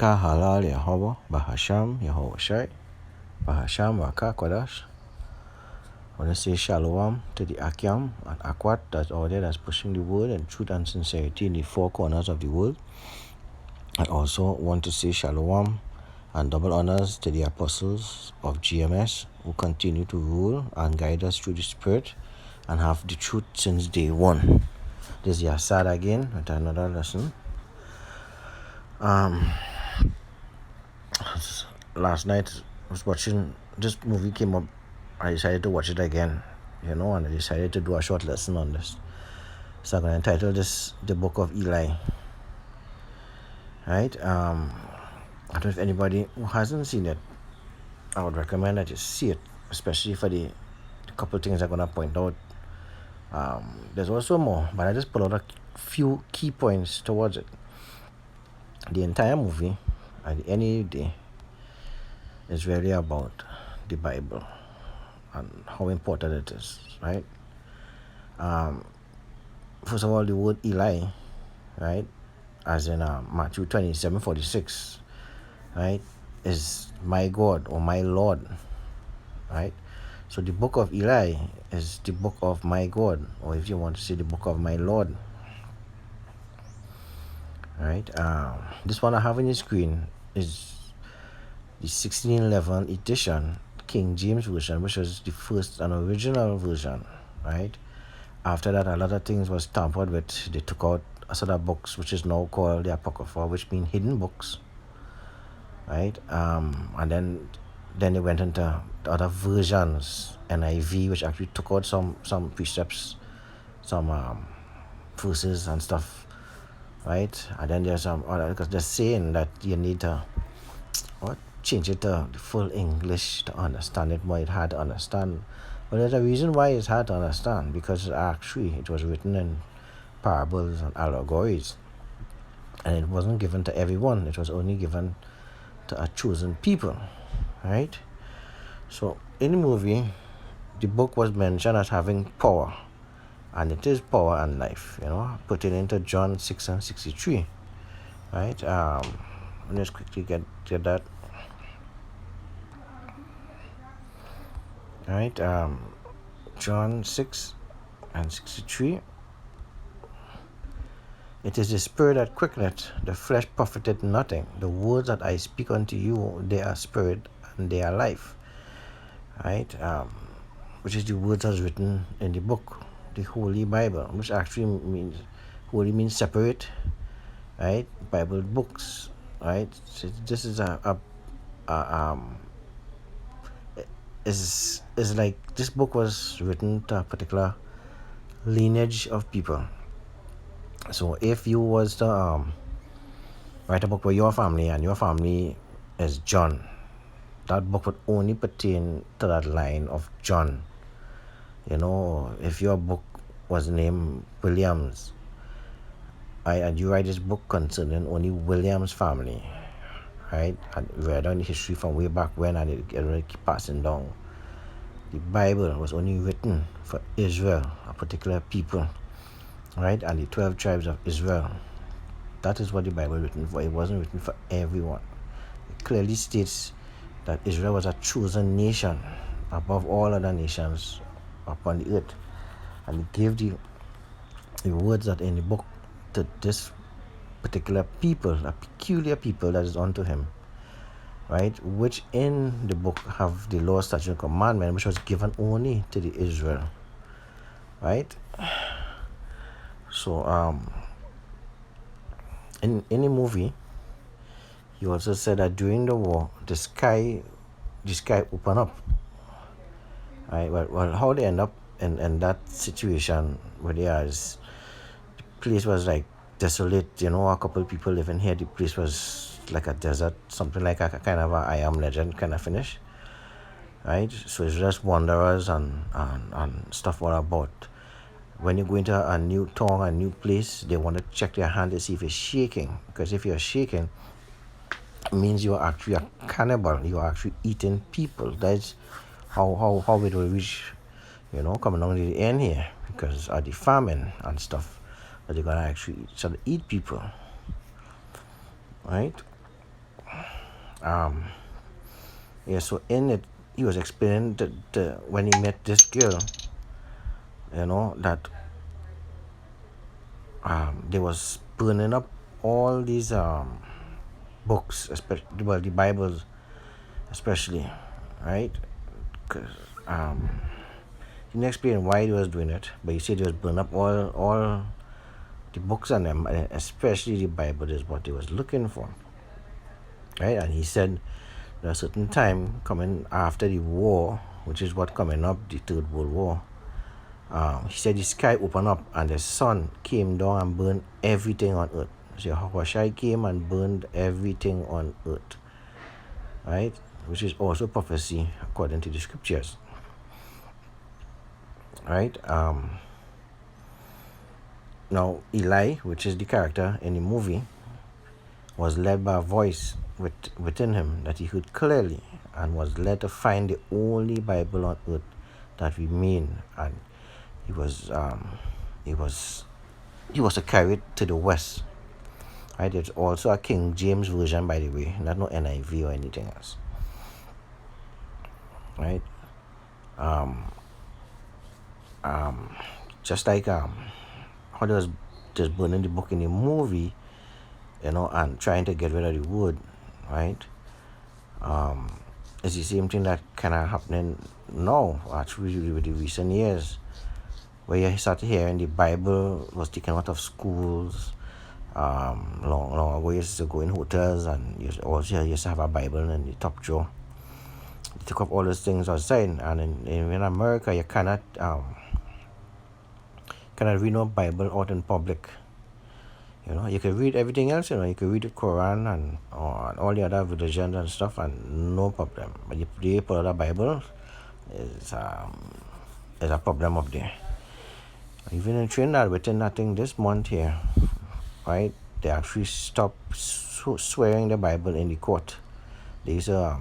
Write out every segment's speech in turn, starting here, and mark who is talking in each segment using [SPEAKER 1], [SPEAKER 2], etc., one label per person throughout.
[SPEAKER 1] Kahalal Yahweh, Bahasham Yahweh Shai, Bahasham Raka Kodash. I want to say Shalom to the Akyam and Akwat that's out there that's pushing the word and truth and sincerity in the four corners of the world. I also want to say Shalom and double honors to the apostles of GMS who continue to rule and guide us through the Spirit and have the truth since day one. This is Yasad again with another lesson. Last night I was watching this movie came up. I decided to watch it again, and I decided to do a short lesson on this. So I'm going to entitle this The Book of Eli. Right? I don't know if anybody who hasn't seen it, I would recommend that you see it, especially for the couple things I'm going to point out. There's also more, but I just put out a few key points towards it. The entire movie, at the end of the day, is really about the Bible and how important it is, right? First of all, the word Eli, right, as in Matthew 27:46, right, is my God or my Lord, right? So the book of Eli is the book of my God, or if you want to say the book of my Lord, right? This one I have on the screen is the 1611 edition King James Version, which was the first and original version, right? After that, a lot of things was tampered with. They took out a set of books, which is now called the Apocrypha, which mean hidden books, right? And then they went into the other versions, NIV, which actually took out some precepts, some verses and stuff, right? And then there's some other, because they're saying that you need to change it to the full English to understand it more. It's hard to understand, but there's a reason why it's hard to understand, because actually it was written in parables and allegories, and it wasn't given to everyone. It was only given to a chosen people, right? So in the movie, the book was mentioned as having power, and it is power and life, putting into John 6:63, right? Let me just quickly get that. Right, John 6:63. It is the spirit that quickeneth, the flesh profiteth nothing. The words that I speak unto you, they are spirit and they are life. Right, which is the words as written in the book, the Holy Bible, which actually means holy means separate, right? Bible books, right? So this is is like this book was written to a particular lineage of people. So if you was to write a book for your family and your family is John, that book would only pertain to that line of John. If your book was named Williams, and you write this book concerning only Williams family, right, and read on the history from way back when, and it already keep passing down. The Bible was only written for Israel, a particular people, right, and the 12 tribes of Israel. That is what the Bible was written for. It wasn't written for everyone. It clearly states that Israel was a chosen nation above all other nations upon the earth, and it gave the words that in the book to this particular people, a peculiar people that is unto him, right, which in the book have the law, statute, and commandment, which was given only to the Israel, right? So in the movie, he also said that during the war, the sky opened up, right? Well, how they end up in that situation where the place was like desolate, a couple of people living here. The place was like a desert, something like a kind of a I Am Legend kind of finish, right? So it's just wanderers and stuff all about. When you go into a new town, a new place, they want to check your hand to see if it's shaking, because if you're shaking, it means you're actually a cannibal. You're actually eating people. That's how it will reach, coming on to the end here, because of the famine and stuff, that they're gonna actually sort of eat people, right? Um, yeah, so in it, he was explaining that when he met this girl, that they was burning up all these books, especially well, the Bibles, especially, right? 'Cause, he didn't explain why he was doing it, but he said he was burning up all the books on them, and especially the Bible is what he was looking for, right? And he said there a certain time coming after the war, which is what coming up, the Third World War. He said the sky opened up and the sun came down and burned everything on earth. So Hawashai came and burned everything on earth, right? Which is also prophecy according to the scriptures, right? Now Eli, which is the character in the movie, was led by a voice within him that he heard clearly, and was led to find the only Bible on earth that remained, and he was he was to carry it to the west. Right? It's also a King James version, by the way, not no NIV or anything else. Right? Just like how there was just burning the book in the movie, and trying to get rid of the wood, right? It's the same thing that kind of happening now, actually, with the recent years, where you start hearing the Bible was taken out of schools. Long ago, you used to go in hotels, and you used to have a Bible in the top drawer. They took off all those things outside, and in America, you cannot read no Bible out in public. You can read everything else. You can read the Quran and all the other religions and stuff, and no problem. But if they put out a Bible, is a problem up there. Even in Trinidad, within I think this month here, right, they actually stopped swearing the Bible in the court. They used to,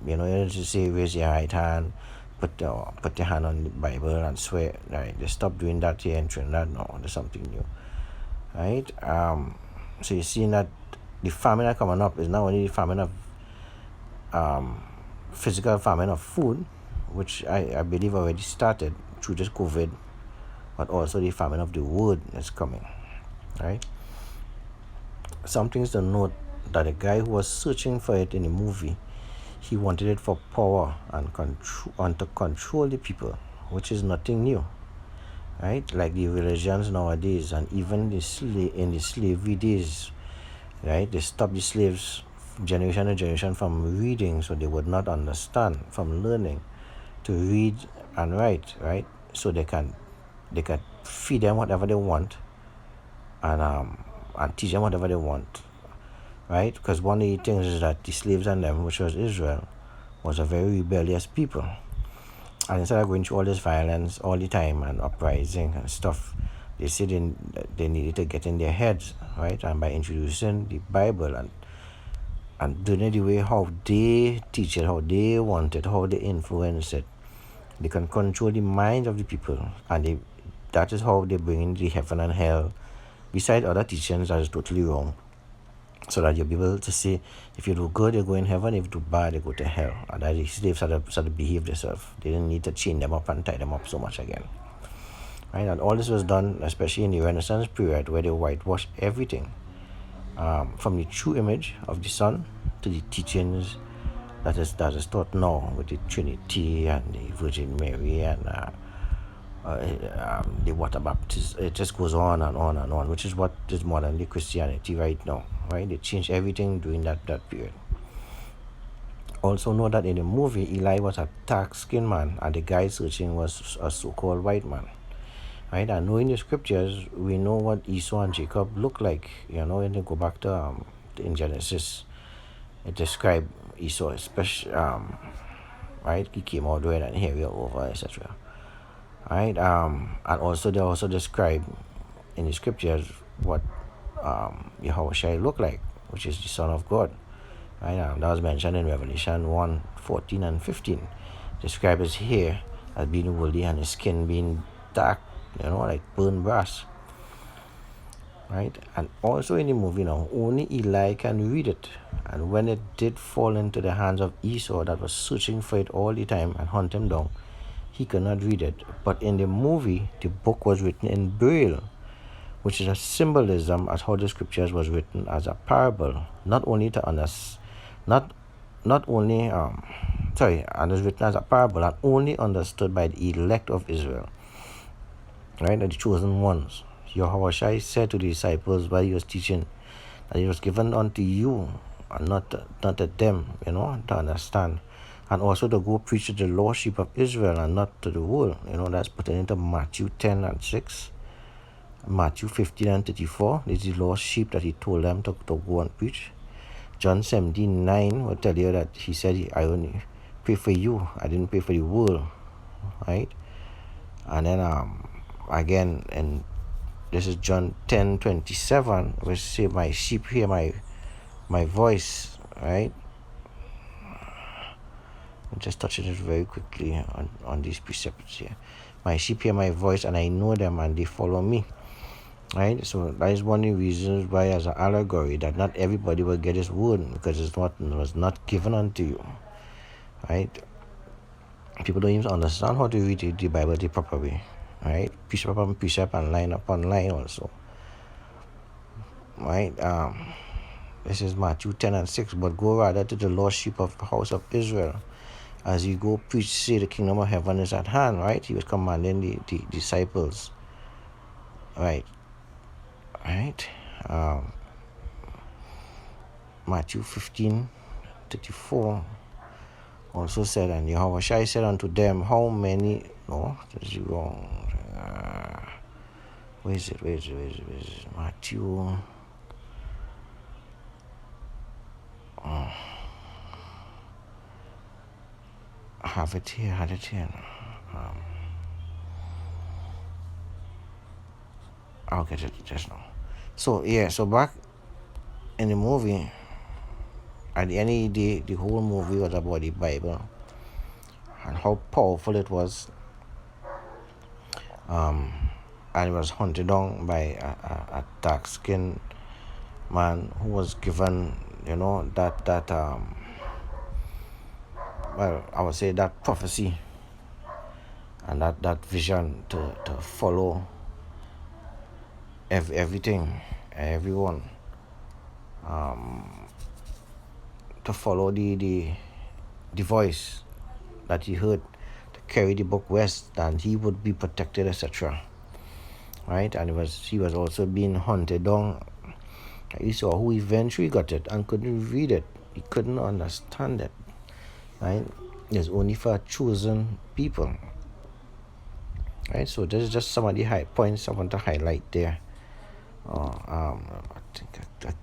[SPEAKER 1] you just say raise your right hand, put your hand on the Bible and swear. Right, they stopped doing that here in Trinidad now. There's something new, right? So you're seeing that the famine that coming up is not only the famine of physical famine of food, which I believe already started through this COVID, but also the famine of the word is coming, right? Some things to note, that the guy who was searching for it in the movie, he wanted it for power and to control the people, which is nothing new, right? Like the religions nowadays, and even in the slavery days, right? They stopped the slaves generation to generation from reading, so they would not understand, from learning to read and write, right? So they can feed them whatever they want, and teach them whatever they want, right? Because one of the things is that the slaves and them, which was Israel, was a very rebellious people. And instead of going through all this violence all the time and uprising and stuff, they said they needed to get in their heads, right? And by introducing the Bible and doing it the way how they teach it, how they want it, how they influence it, they can control the minds of the people, and that is how they bring in the heaven and hell, beside other teachings that is totally wrong, so that you'll be able to say, if you do good, you go in heaven, if you do bad, you go to hell. And that the slaves had to behave themselves. They didn't need to chain them up and tie them up so much again. Right? And all this was done, especially in the Renaissance period, where they whitewashed everything, from the true image of the Son to the teachings that is taught now with the Trinity and the Virgin Mary and the water baptism. It just goes on and on and on, which is what is modern day Christianity right now, right? They changed everything during that period. Also know that in the movie, Eli was a dark-skinned man, and the guy searching was a so-called white man, right? And knowing the scriptures, we know what Esau and Jacob look like. When you go back to in Genesis, it describes Esau, especially, right? He came out red and hairy all over, etc. Right, and also they also describe in the scriptures what Yahweh looked like, which is the Son of God. Right, that was mentioned in Revelation 1:14 and 15. Describe his hair as being woolly and his skin being dark, like burnt brass. right? And also in the movie now, only Eli can read it. And when it did fall into the hands of Esau, that was searching for it all the time and hunt him down, he could not read it. But in the movie, the book was written in Braille, which is a symbolism as how the scriptures was written as a parable, not only to understand, not only and it's written as a parable and only understood by the elect of Israel, right, the chosen ones. Yahushua said to the disciples while he was teaching that it was given unto you and not to them, to understand. And also to go preach to the lost sheep of Israel and not to the world. That's pertaining to Matthew 10 and 6. Matthew 15 and 34. This is the lost sheep that he told them to go and preach. John 17:9 will tell you that he said, I only pray for you. I didn't pray for the world. Right? And then again, and this is John 10:27, which say, my sheep hear my voice. Right? I'm just touching it very quickly on these precepts here. My sheep hear my voice, and I know them, and they follow me. Right? So that is one of the reasons why, as an allegory, that not everybody will get his word, because it was not given unto you. Right? People don't even understand how to read the Bible the proper way. Right? Precept upon precept and line upon line also. Right? This is Matthew 10 and 6. But go rather to the lost sheep of the house of Israel. As you go preach, say the kingdom of heaven is at hand. Right? He was commanding the disciples. Right? Matthew 15:34 also said, and Yahushua said unto them, how many, no, this is wrong. Where is it? Matthew, I had it here. I'll get it just now. So back in the movie, at the end of the day, the whole movie was about the Bible and how powerful it was. And it was hunted down by a dark-skinned man who was given, that I would say that prophecy and that vision to follow everything, everyone, to follow the voice that he heard, to carry the book west, and he would be protected, etc. Right? And he was also being hunted down. He saw who eventually got it and couldn't read it. He couldn't understand it. Right? It's only for chosen people. Right? So this is just some of the high points I want to highlight there. I think let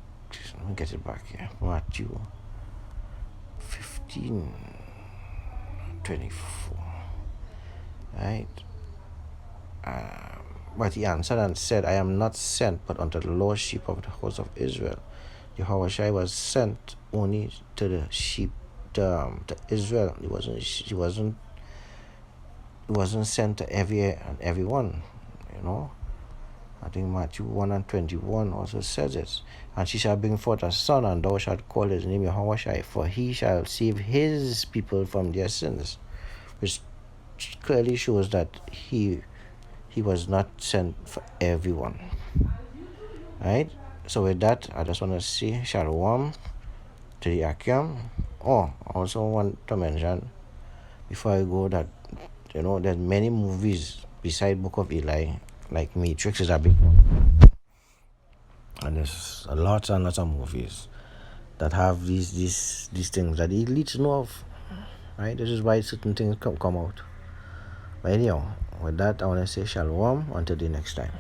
[SPEAKER 1] me get it back here. Matthew 15:24. Right? But he answered and said, I am not sent but unto the lost sheep of the house of Israel. Yahushua was sent only to the sheep, to Israel. He wasn't sent to everyone. I think Matthew 1:21 also says it. And she shall bring forth a son, and thou shalt call his name Yahushua, for he shall save his people from their sins. Which clearly shows that he was not sent for everyone. Right? So with that, I just want to say shalom to the Akim. I also want to mention before I go that there's many movies beside Book of Eli, like Matrix is a big one, and there's lots and lots of movies that have these things that the elites know of. Right? This is why certain things come out. But anyhow, with that, I want to say shalom until the next time.